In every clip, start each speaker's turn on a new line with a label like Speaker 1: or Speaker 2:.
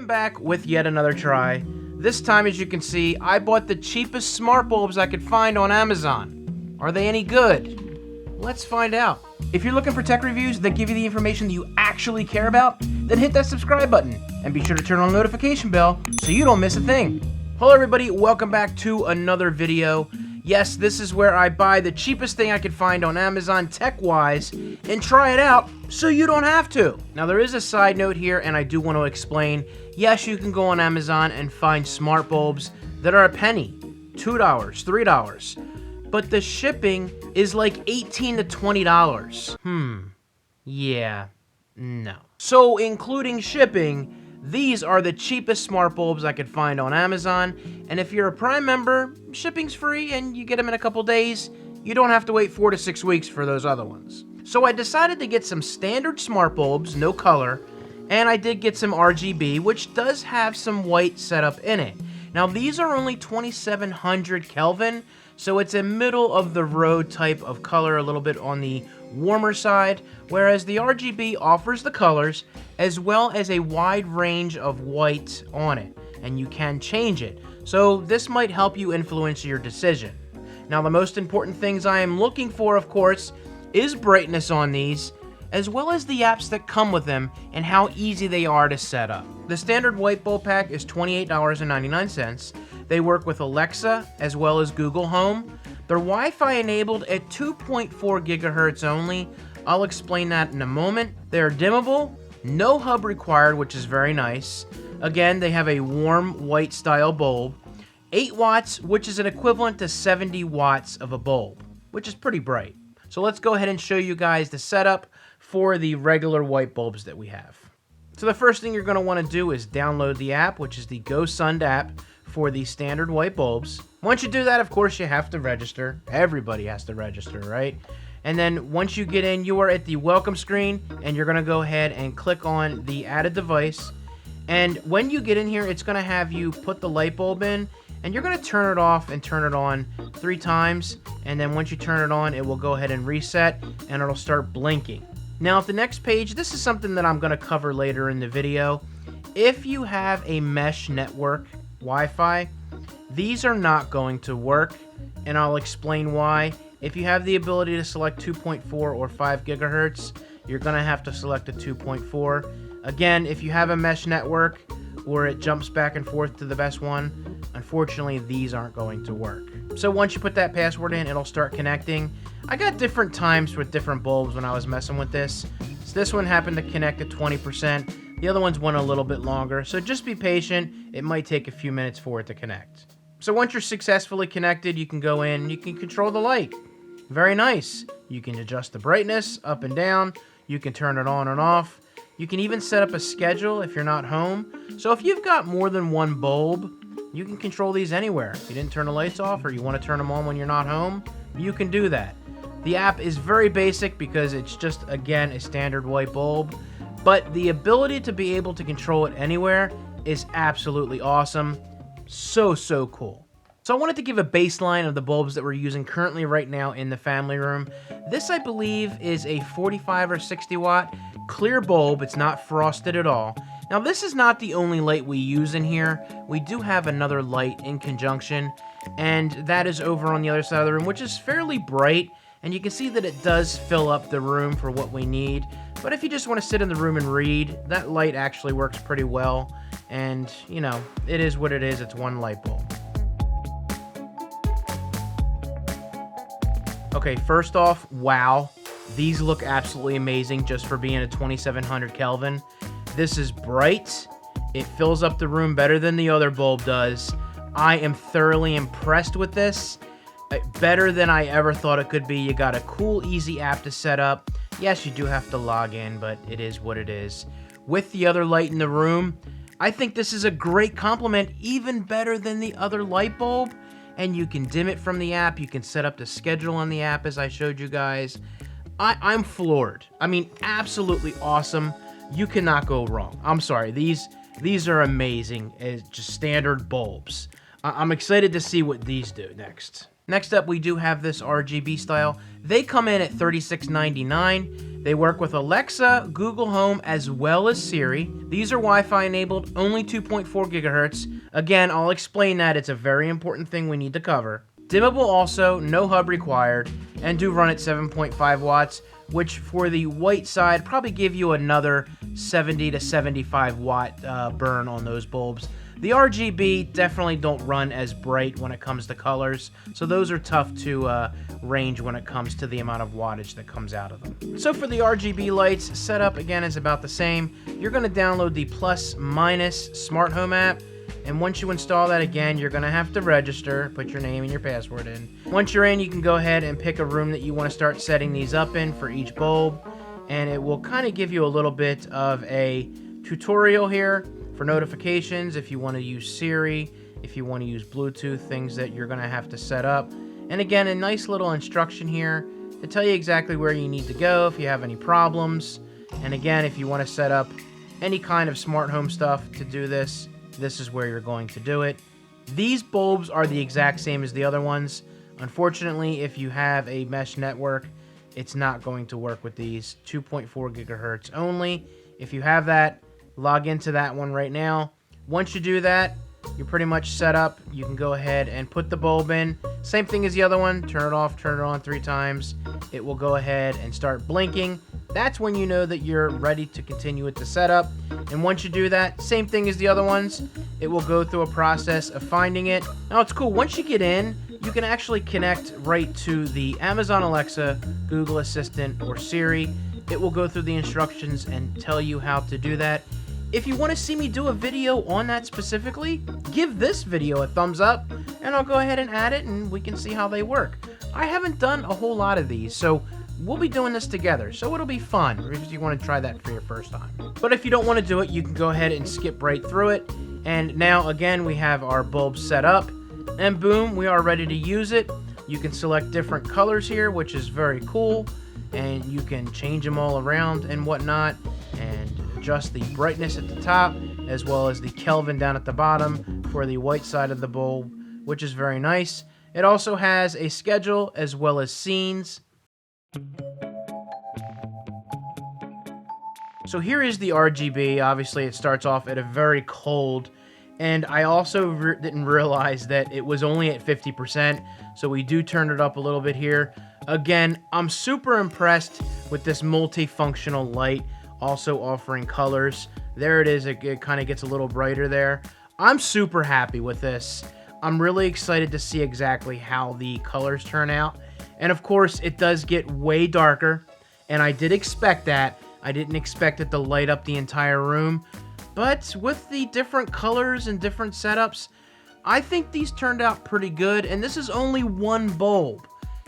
Speaker 1: am back with yet another try. This time, as you can see, I bought the cheapest smart bulbs I could find on Amazon. Are they any good? Let's find out. If you're looking for tech reviews that give you the information that you actually care about, then hit that subscribe button and be sure to turn on the notification bell so you don't miss a thing. Hello everybody, welcome back to another video. Yes, this is where I buy the cheapest thing I could find on Amazon tech-wise and try it out so you don't have to. Now there is a side note here and I do want to explain. Yes, you can go on Amazon and find smart bulbs that are a penny, $2, $3, but the shipping is like $18 to $20. Yeah, no. So including shipping, these are the cheapest smart bulbs I could find on Amazon, and if you're a Prime member, shipping's free and you get them in a couple days. You don't have to wait 4 to 6 weeks for those other ones. So I decided to get some standard smart bulbs, no color, and I did get some RGB, which does have some white setup in it. Now these are only 2700 Kelvin, so it's a middle of the road type of color, a little bit on the warmer side, whereas the RGB offers the colors as well as a wide range of white on it, and you can change it. So this might help you influence your decision. Now the most important things I am looking for, of course, is brightness on these, as well as the apps that come with them and how easy they are to set up. The standard white bulb pack is $28.99. They work with Alexa as well as Google Home. They're Wi-Fi enabled at 2.4 gigahertz only. I'll explain that in a moment. They're dimmable, no hub required, which is very nice. Again, they have a warm white style bulb. 8 watts, which is an equivalent to 70 watts of a bulb, which is pretty bright. So let's go ahead and show you guys the setup for the regular white bulbs that we have. So the first thing you're going to want to do is download the app, which is the Gosund App for the standard white bulbs. Once you do that, of course, you have to register. Everybody has to register, right? And then once you get in, you are at the welcome screen, and you're going to go ahead and click on the added device. And when you get in here, it's going to have you put the light bulb in, and you're going to turn it off and turn it on 3 times. And then once you turn it on, it will go ahead and reset, and it'll start blinking. Now, at the next page, this is something that I'm going to cover later in the video. If you have a mesh network Wi-Fi, these are not going to work, and I'll explain why. If you have the ability to select 2.4 or 5 gigahertz, you're going to have to select a 2.4. Again, if you have a mesh network where it jumps back and forth to the best one, unfortunately, these aren't going to work. So once you put that password in, it'll start connecting. I got different times with different bulbs when I was messing with this. So this one happened to connect at 20%. The other ones went a little bit longer. So just be patient. It might take a few minutes for it to connect. So once you're successfully connected, you can go in and you can control the light. Very nice. You can adjust the brightness up and down. You can turn it on and off. You can even set up a schedule if you're not home. So if you've got more than one bulb, you can control these anywhere. If you didn't turn the lights off or you want to turn them on when you're not home, you can do that. The app is very basic because it's just, again, a standard white bulb, but the ability to be able to control it anywhere is absolutely awesome. So cool. So I wanted to give a baseline of the bulbs that we're using currently right now in the family room. This, I believe, is a 45 or 60 watt clear bulb. It's not frosted at all. Now, this is not the only light we use in here. We do have another light in conjunction, and that is over on the other side of the room, which is fairly bright, and you can see that it does fill up the room for what we need. But if you just want to sit in the room and read, that light actually works pretty well, and, you know, it is what it is. It's one light bulb. Okay, first off, wow. These look absolutely amazing just for being a 2700 Kelvin. This is bright. It fills up the room better than the other bulb does. I am thoroughly impressed with this. Better than I ever thought it could be. You got a cool, easy app to set up. Yes, you do have to log in, but it is what it is. With the other light in the room, I think this is a great complement, even better than the other light bulb. And you can dim it from the app. You can set up the schedule on the app as I showed you guys. I'm floored. I mean, absolutely awesome. You cannot go wrong. I'm sorry. These are amazing as just standard bulbs. I'm excited to see what these do next. Next up, we do have this RGB style. They come in at $36.99. They work with Alexa, Google Home, as well as Siri. These are Wi-Fi enabled, only 2.4 gigahertz. Again, I'll explain that. It's a very important thing we need to cover. Dimmable also, no hub required, and do run at 7.5 watts, which for the white side probably give you another 70 to 75 watt burn on those bulbs. The RGB definitely don't run as bright when it comes to colors, so those are tough to range when it comes to the amount of wattage that comes out of them. So for the RGB lights, setup again is about the same. You're going to download the Plus Minus Smart Home app, and once you install that, again, you're going to have to register, put your name and your password in. Once you're in, you can go ahead and pick a room that you want to start setting these up in for each bulb, and it will kind of give you a little bit of a tutorial here for notifications, if you want to use Siri, if you want to use Bluetooth, things that you're going to have to set up. And again, a nice little instruction here to tell you exactly where you need to go if you have any problems. And again, if you want to set up any kind of smart home stuff to do this, this is where you're going to do it. These bulbs are the exact same as the other ones. Unfortunately, if you have a mesh network, it's not going to work with these. 2.4 gigahertz only. If you have that, log into that one right now. Once you do that, you're pretty much set up. You can go ahead and put the bulb in. Same thing as the other one. Turn it off, turn it on 3 times. It will go ahead and start blinking. That's when you know that you're ready to continue with the setup. And once you do that, same thing as the other ones, it will go through a process of finding it. Now it's cool, once you get in, you can actually connect right to the Amazon Alexa, Google Assistant, or Siri. It will go through the instructions and tell you how to do that. If you want to see me do a video on that specifically, give this video a thumbs up, and I'll go ahead and add it, and we can see how they work. I haven't done a whole lot of these, so we'll be doing this together, so it'll be fun if you want to try that for your first time. But if you don't want to do it, you can go ahead and skip right through it. And now, again, we have our bulb set up, and boom, we are ready to use it. You can select different colors here, which is very cool, and you can change them all around and whatnot, and adjust the brightness at the top as well as the Kelvin down at the bottom for the white side of the bulb, which is very nice. It also has a schedule as well as scenes. So here is the RGB. Obviously it starts off at a very cold, and I also didn't realize that it was only at 50%, so we do turn it up a little bit here. Again, I'm super impressed with this multifunctional light, also offering colors. There it is, it kind of gets a little brighter there. I'm super happy with this. I'm really excited to see exactly how the colors turn out. And of course, it does get way darker, and I did expect that. I didn't expect it to light up the entire room, but with the different colors and different setups, I think these turned out pretty good, and this is only one bulb.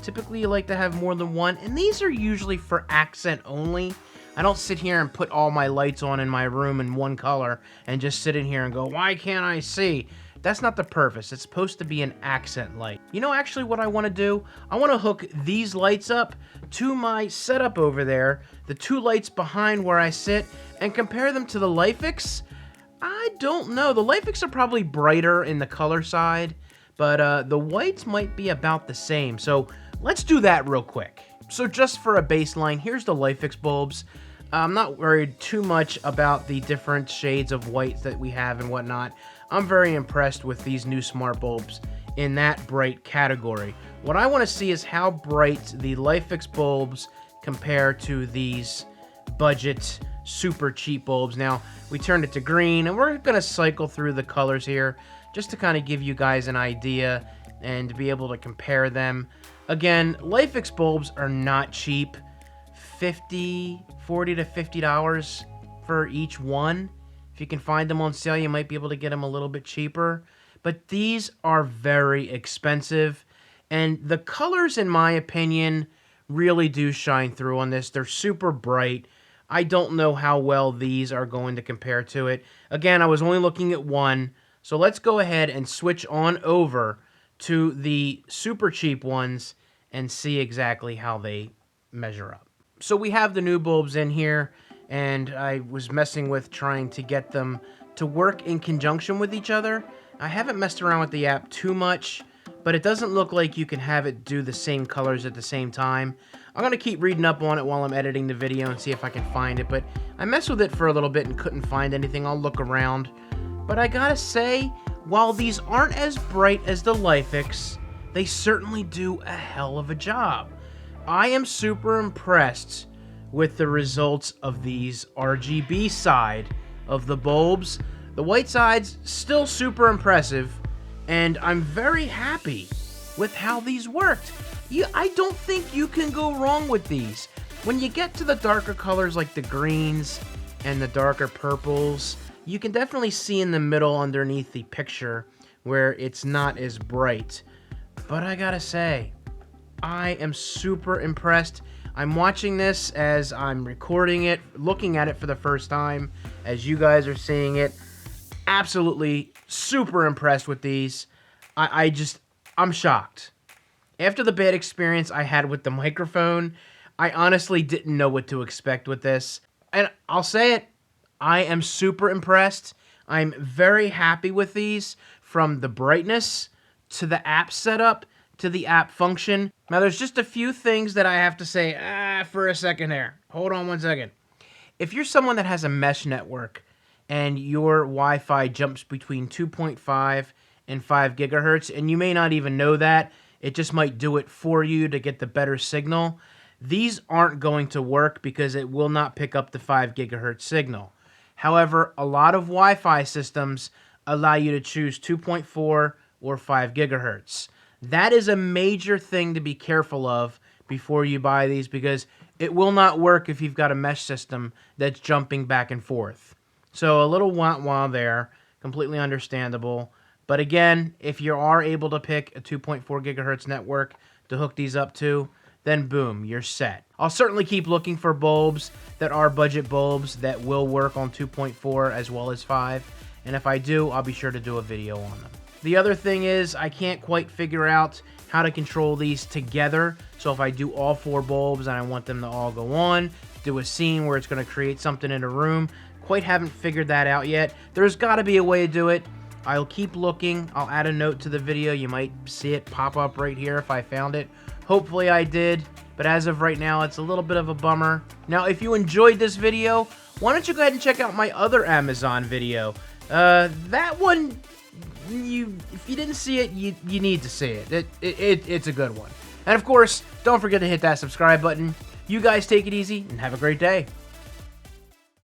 Speaker 1: Typically, you like to have more than one, and these are usually for accent only. I don't sit here and put all my lights on in my room in one color and just sit in here and go, why can't I see? That's not the purpose. It's supposed to be an accent light. You know, actually what I want to do, I want to hook these lights up to my setup over there, the 2 lights behind where I sit, and compare them to the Lifix. I don't know. The Lifix are probably brighter in the color side, but the whites might be about the same. So let's do that real quick. So just for a baseline, here's the Lifix bulbs. I'm not worried too much about the different shades of white that we have and whatnot. I'm very impressed with these new smart bulbs in that bright category. What I want to see is how bright the Lifix bulbs compare to these budget super cheap bulbs. Now, we turned it to green, and we're going to cycle through the colors here just to kind of give you guys an idea and to be able to compare them. Again, Lifix bulbs are not cheap. $40 to $50 for each one. If you can find them on sale, you might be able to get them a little bit cheaper. But these are very expensive. And the colors, in my opinion, really do shine through on this. They're super bright. I don't know how well these are going to compare to it. Again, I was only looking at one. So let's go ahead and switch on over to the super cheap ones and see exactly how they measure up. So we have the new bulbs in here, and I was messing with trying to get them to work in conjunction with each other. I haven't messed around with the app too much, but it doesn't look like you can have it do the same colors at the same time. I'm going to keep reading up on it while I'm editing the video and see if I can find it, but I messed with it for a little bit and couldn't find anything. I'll look around. But I gotta say, while these aren't as bright as the Lifix, they certainly do a hell of a job. I am super impressed with the results of these RGB side of the bulbs. The white side's still super impressive, and I'm very happy with how these worked. I don't think you can go wrong with these. When you get to the darker colors like the greens and the darker purples, you can definitely see in the middle underneath the picture where it's not as bright. But I gotta say, I am super impressed. I'm watching this as I'm recording it, looking at it for the first time, as you guys are seeing it. Absolutely super impressed with these. I'm shocked. After the bad experience I had with the microphone, I honestly didn't know what to expect with this. And I'll say it, I am super impressed. I'm very happy with these, from the brightness to the app setup to the app function. Now, there's just a few things that I have to say for a second there. Hold on one second. If you're someone that has a mesh network and your Wi-Fi jumps between 2.5 and 5 gigahertz, and you may not even know that, it just might do it for you to get the better signal, these aren't going to work because it will not pick up the 5 gigahertz signal. However, a lot of Wi-Fi systems allow you to choose 2.4 or 5 gigahertz. That is a major thing to be careful of before you buy these, because it will not work if you've got a mesh system that's jumping back and forth. So a little wah-wah there, completely understandable. But again, if you are able to pick a 2.4 gigahertz network to hook these up to, then boom, you're set. I'll certainly keep looking for bulbs that are budget bulbs that will work on 2.4 as well as 5. And if I do, I'll be sure to do a video on them. The other thing is, I can't quite figure out how to control these together. So if I do all 4 bulbs and I want them to all go on, do a scene where it's going to create something in a room, quite haven't figured that out yet. There's got to be a way to do it. I'll keep looking. I'll add a note to the video. You might see it pop up right here if I found it. Hopefully I did, but as of right now, it's a little bit of a bummer. Now, if you enjoyed this video, why don't you go ahead and check out my other Amazon video. That one, if you didn't see it, you need to see it. It's a good one. And of course, don't forget to hit that subscribe button. You guys take it easy and have a great day.